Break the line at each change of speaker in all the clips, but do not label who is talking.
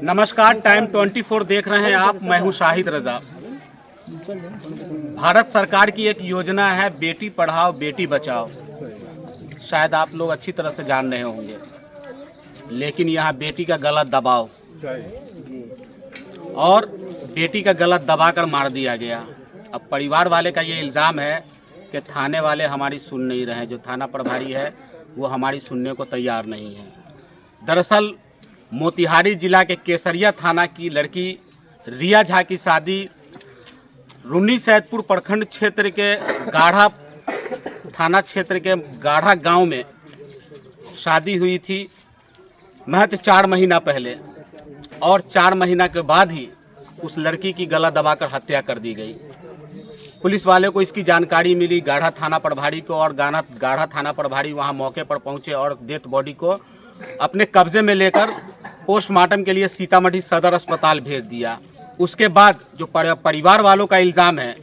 नमस्कार, टाइम 24 देख रहे हैं आप। मैं हूं शाहिद रजा। भारत सरकार की एक योजना है बेटी पढ़ाओ बेटी बचाओ। शायद आप लोग अच्छी तरह से जान रहे होंगे, लेकिन यहाँ बेटी का गला दबाओ और बेटी का गला दबाकर मार दिया गया। अब परिवार वाले का ये इल्ज़ाम है कि थाने वाले हमारी सुन नहीं रहे हैं। जो थाना प्रभारी है वो हमारी सुनने को तैयार नहीं है। दरअसल मोतिहारी जिला के केसरिया थाना की लड़की रिया झा की शादी रुन्नी सैदपुर प्रखंड क्षेत्र के गाढ़ा थाना क्षेत्र के गाढ़ा गांव में शादी हुई थी महज 4 महीना पहले, और 4 महीना के बाद ही उस लड़की की गला दबाकर हत्या कर दी गई। पुलिस वाले को इसकी जानकारी मिली, गाढ़ा थाना प्रभारी को, और गाढ़ा थाना प्रभारी वहां मौके पर पहुंचे और डेड बॉडी को अपने कब्जे में लेकर पोस्टमार्टम के लिए सीतामढ़ी सदर अस्पताल भेज दिया। उसके बाद जो परिवार वालों का इल्ज़ाम है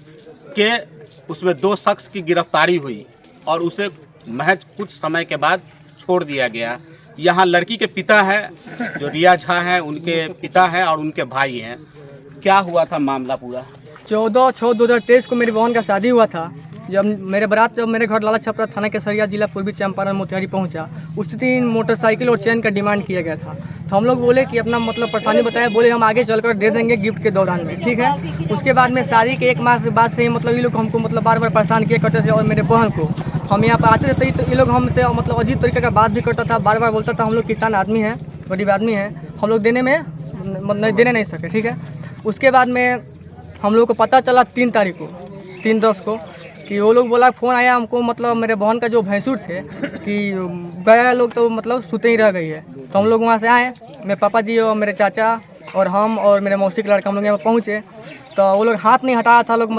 कि उसमें 2 शख्स की गिरफ्तारी हुई और उसे महज कुछ समय के बाद छोड़ दिया गया। यहाँ लड़की के पिता है जो रिया झा हैं, उनके पिता हैं और उनके भाई हैं। क्या हुआ था मामला पूरा?
14/6/2023 को मेरी बहन का शादी हुआ था। जब मेरे घर लाला छपरा थाना केसरिया जिला पूर्वी चंपारण मोतिहारी पहुंचा, उस दिन मोटरसाइकिल और चैन का डिमांड किया गया था। तो हम लोग बोले कि अपना परेशानी बताया, बोले हम आगे चलकर दे देंगे गिफ्ट के दौरान में, ठीक है। उसके बाद में शादी के 1 माह से बाद से ही ये लोग हमको बार बार परेशान किया करते थे। और मेरे बहन को हम यहाँ पर आते थे तो ये लोग हमसे अजीब तरीके का बात भी करता था, बार बार बोलता था हम लोग किसान आदमी हैं, गरीब आदमी हैं, हम लोग देने नहीं सके, ठीक है। उसके बाद में हम लोग को पता चला 3/10 को कि वो लोग बोला, फ़ोन आया हमको, मेरे बहन का जो भैंसुर थे कि गया लोग तो सुते ही रह गई है। तो हम लोग वहाँ से आए, मेरे पापा जी और मेरे चाचा और हम और मेरे मौसी का लड़का, हम लोग यहाँ पहुँचे तो वो लोग हाथ नहीं हटा रहा था लोग,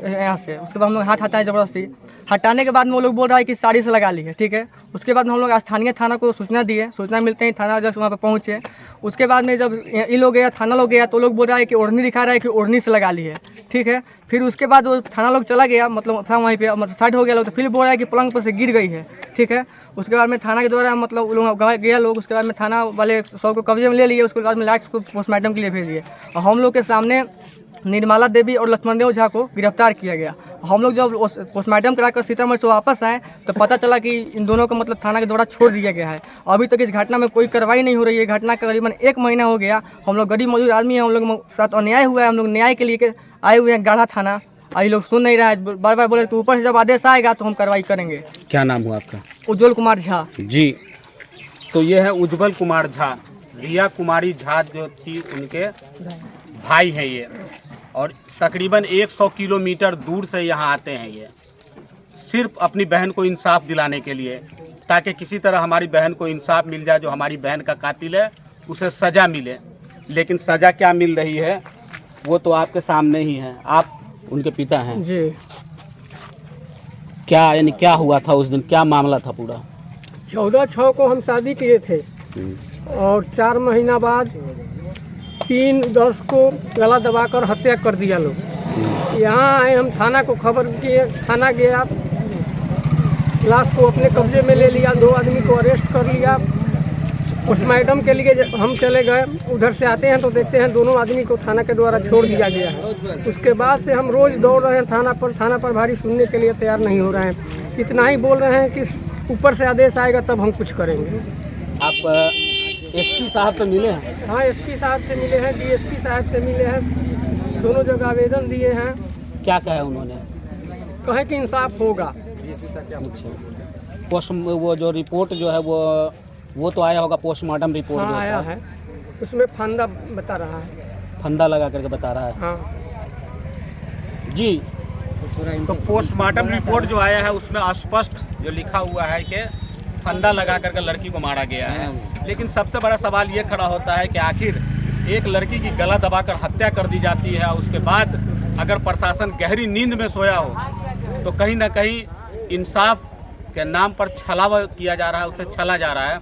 यहाँ से। उसके बाद हम लोग हाथ हटाए ज़बरदस्ती। हटाने के बाद में वो लोग बोल रहा है कि साड़ी से लगा ली है, ठीक है। उसके बाद में हम लोग स्थानीय थाना को सूचना दिए। सूचना मिलते ही थाना जब वहाँ पर पहुँचे, उसके बाद में जब ये लोग गया, थाना लोग गया, तो लोग बोल रहा है कि ओढ़नी दिखा रहा है कि ओढ़नी से लगा ली है, ठीक है। फिर उसके बाद वो थाना लोग चला गया, था वहीं पे साइड हो गया लोग, तो फिर बोल रहा है कि पलंग पर से गिर गई है, ठीक है। उसके बाद में थाना के द्वारा लोग गया लोग, उसके बाद में थाना वाले 100 को कब्जे में ले लिए। उसके बाद में लास्ट को पोस्टमार्टम के लिए भेज दिए और हम लोग के सामने निर्मला देवी और लक्ष्मण देव झा को गिरफ्तार किया गया। हम लोग जब पोस्टमार्टम कराकर सीतामढ़ी से वापस आए तो पता चला कि इन दोनों को थाना के द्वारा छोड़ दिया गया है। अभी तक इस घटना में कोई कार्रवाई नहीं हो रही है। घटना का करीबन 1 महीना हो गया। हम लोग गरीब मजदूर आदमी हैं, हम लोग साथ अन्याय हुआ है। हम लोग न्याय के लिए आए हुए हैं गाढ़ा थाना, और ये लोग सुन नहीं रहा है। बार बार बोले तो ऊपर से जब आदेश आएगा तो हम कार्रवाई करेंगे।
क्या नाम हुआ आपका?
उज्ज्वल कुमार झा
जी। तो ये है उज्ज्वल कुमार झा। रिया कुमारी झा जो थी उनके भाई हैं ये, और तकरीबन 100 किलोमीटर दूर से यहाँ आते हैं ये सिर्फ अपनी बहन को इंसाफ दिलाने के लिए, ताकि किसी तरह हमारी बहन को इंसाफ मिल जाए। जो हमारी बहन का कातिल है उसे सज़ा मिले। लेकिन सज़ा क्या मिल रही है वो तो आपके सामने ही है। आप उनके पिता हैं
जी।
क्या यानी क्या हुआ था उस दिन, क्या मामला था पूरा?
14/6 को हम शादी किए थे और 4 महीना बाद 3/10 को गला दबाकर हत्या कर दिया लोग। यहाँ आए, हम थाना को खबर किए, थाना गया, लाश को अपने कब्जे में ले लिया, 2 आदमी को अरेस्ट कर लिया। पोस्टमार्टम के लिए हम चले गए। उधर से आते हैं तो देखते हैं दोनों आदमी को थाना के द्वारा छोड़ दिया गया है। उसके बाद से हम रोज़ दौड़ रहे हैं थाना पर। थाना प्रभारी सुनने के लिए तैयार नहीं हो रहे हैं। इतना ही बोल रहे हैं कि ऊपर से आदेश आएगा तब हम कुछ करेंगे।
आप एसपी साहब से मिले हैं?
हाँ, एसपी साहब से मिले हैं, डीएसपी साहब से मिले हैं, दोनों जगह आवेदन दिए हैं।
क्या कहा उन्होंने?
कहे कि इंसाफ होगा।
अच्छा, वो जो रिपोर्ट जो है वो तो आया होगा, पोस्टमार्टम रिपोर्ट?
हाँ, आया है। उसमें फंदा बता रहा है,
फंदा लगा करके बता रहा है।
हाँ
जी। तो पोस्टमार्टम रिपोर्ट जो आया है उसमें स्पष्ट जो लिखा हुआ है कि फंदा लगा करके लड़की को मारा गया है। लेकिन सबसे बड़ा सवाल ये खड़ा होता है कि आखिर एक लड़की की गला दबाकर हत्या कर दी जाती है, उसके बाद अगर प्रशासन गहरी नींद में सोया हो तो कहीं ना कहीं इंसाफ के नाम पर छलावा किया जा रहा है, उससे छला जा रहा है।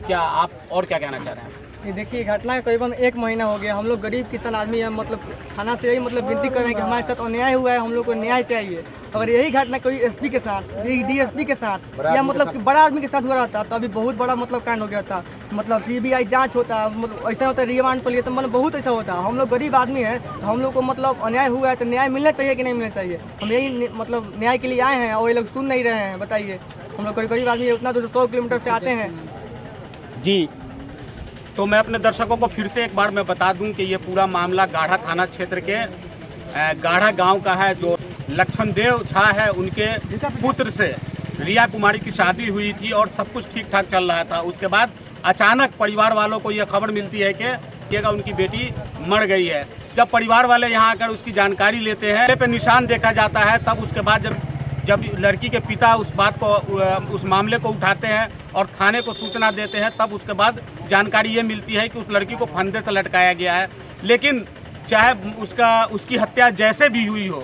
क्या आप और क्या कहना चाह रहे हैं?
ये देखिए घटना का करीबन 1 महीना हो गया। हम लोग गरीब किसान आदमी हैं, मतलब थाना से यही मतलब विनती कर रहे हैं कि हमारे साथ अन्याय हुआ है, हम लोग को न्याय चाहिए। अगर यही घटना कोई एसपी के साथ, डीएसपी के साथ या मतलब कि बड़ा आदमी के साथ हुआ रहता तो अभी बहुत बड़ा मतलब कांड हो गया था। मतलब सीबीआई जांच होता, मतलब ऐसा होता, रिमांड पर लिए तो मतलब बहुत ऐसा होता। हम लोग गरीब आदमी हैं तो हम लोग को मतलब अन्याय हुआ है तो न्याय मिलना चाहिए कि नहीं मिलना चाहिए। हम यही मतलब न्याय के लिए आए हैं और ये लोग सुन नहीं रहे हैं। बताइए, हम लोग गरीब आदमी उतना दूर 100 किलोमीटर से आते हैं।
जी, तो मैं अपने दर्शकों को फिर से एक बार मैं बता दूं कि ये पूरा मामला गाढ़ा थाना क्षेत्र के गाढ़ा गांव का है। जो लक्ष्मणदेव झा है, उनके पुत्र से रिया कुमारी की शादी हुई थी और सब कुछ ठीक ठाक चल रहा था। उसके बाद अचानक परिवार वालों को यह खबर मिलती है कि उनकी बेटी मर गई है। जब परिवार वाले यहाँ आकर उसकी जानकारी लेते हैं, पे निशान देखा जाता है, तब उसके बाद जब लड़की के पिता उस मामले को उठाते हैं और थाने को सूचना देते हैं, तब उसके बाद जानकारी ये मिलती है कि उस लड़की को फंदे से लटकाया गया है। लेकिन चाहे उसकी हत्या जैसे भी हुई हो,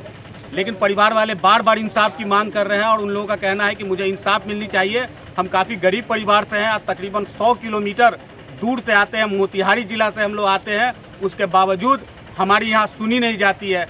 लेकिन परिवार वाले बार बार इंसाफ की मांग कर रहे हैं और उन लोगों का कहना है कि मुझे इंसाफ मिलनी चाहिए। हम काफ़ी गरीब परिवार से हैं, तकरीबन 100 किलोमीटर दूर से आते हैं, मोतिहारी जिला से हम लोग आते हैं, उसके बावजूद हमारी यहाँ सुनी नहीं जाती है।